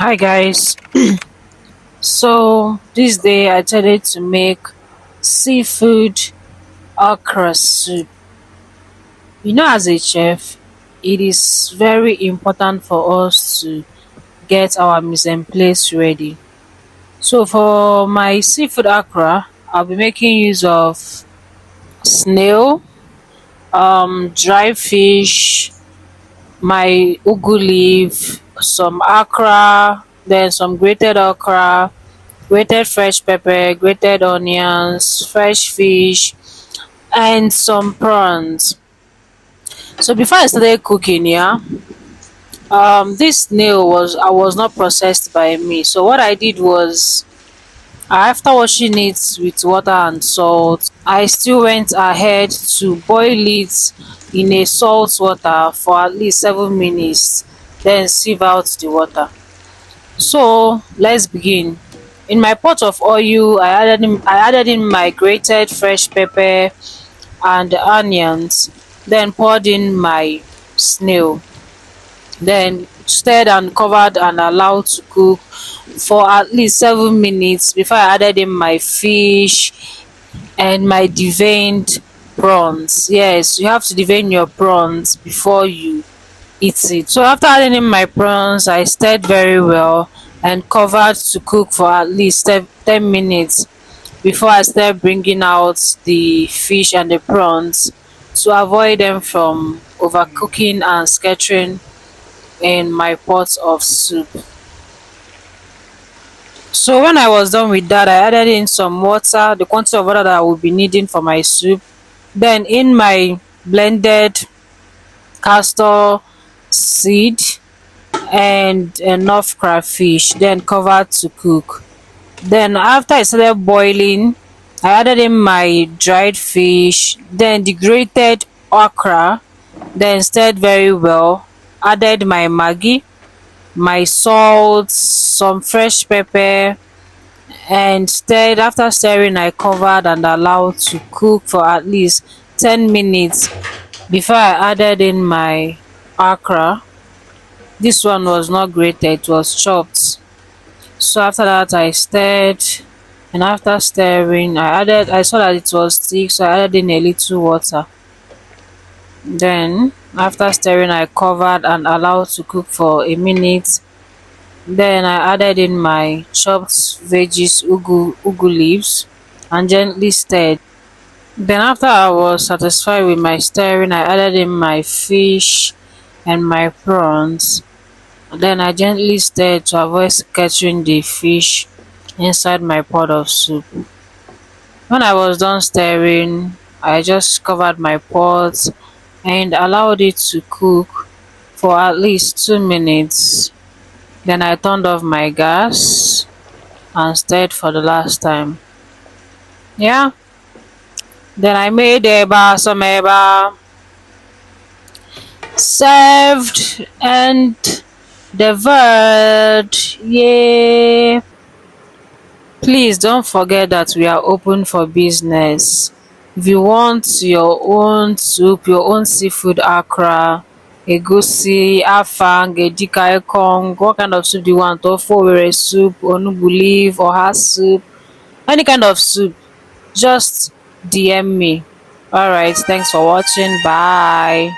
Hi guys. So this day I decided to make seafood okra soup. As a chef, it is very important for us to get our mise en place ready. So for my seafood okra, I'll be making use of snail, dry fish, my ugu leaf, some okra, then some grated okra, grated fresh pepper, grated onions, fresh fish, and some prawns. So before I started cooking, this snail was not processed by me. So what I did was, after washing it with water and salt, I still went ahead to boil it in a salt water for at least 7 minutes, then sieve out the water. So let's begin. In my pot of oil, I added in my grated fresh pepper and onions, then poured in my snail, then stirred and covered and allowed to cook for at least 7 minutes before I added in my fish and my deveined prawns. Yes, you have to devein your prawns before you eat it. So after adding in my prawns, I stirred very well and covered to cook for at least 10 minutes before I start bringing out the fish and the prawns to avoid them from overcooking and scattering in my pot of soup. So when I was done with that, I added in some water, the quantity of water that I will be needing for my soup. Then in my blended castor seed and enough crayfish, then covered to cook. Then after I started boiling, I added in my dried fish, then the grated okra, then stirred very well, added my maggi, my salt, some fresh pepper, and stirred. After stirring, I covered and allowed to cook for at least 10 minutes before I added in my okra. This one was not grated, it was chopped. So after that I stirred, and after stirring I saw that it was thick, so I added in a little water. Then after stirring I covered and allowed to cook for a minute. Then I added in my chopped veggies, ugu leaves, and gently stirred. Then after I was satisfied with my stirring, I added in my fish and my prawns. Then I gently stirred to avoid scattering the fish inside my pot of soup. When I was done stirring, I just covered my pot and allowed it to cook for at least 2 minutes. Then I turned off my gas and stirred for the last time. Yeah. Then I made some eba, served and devoured. Yeah. Please don't forget that we are open for business. If you want your own soup, your own seafood okra, egusi, afang, edikaikong, what kind of soup do you want? Ofowere soup, onugbu leaf, oha soup, any kind of soup, just DM me. Alright, thanks for watching. Bye.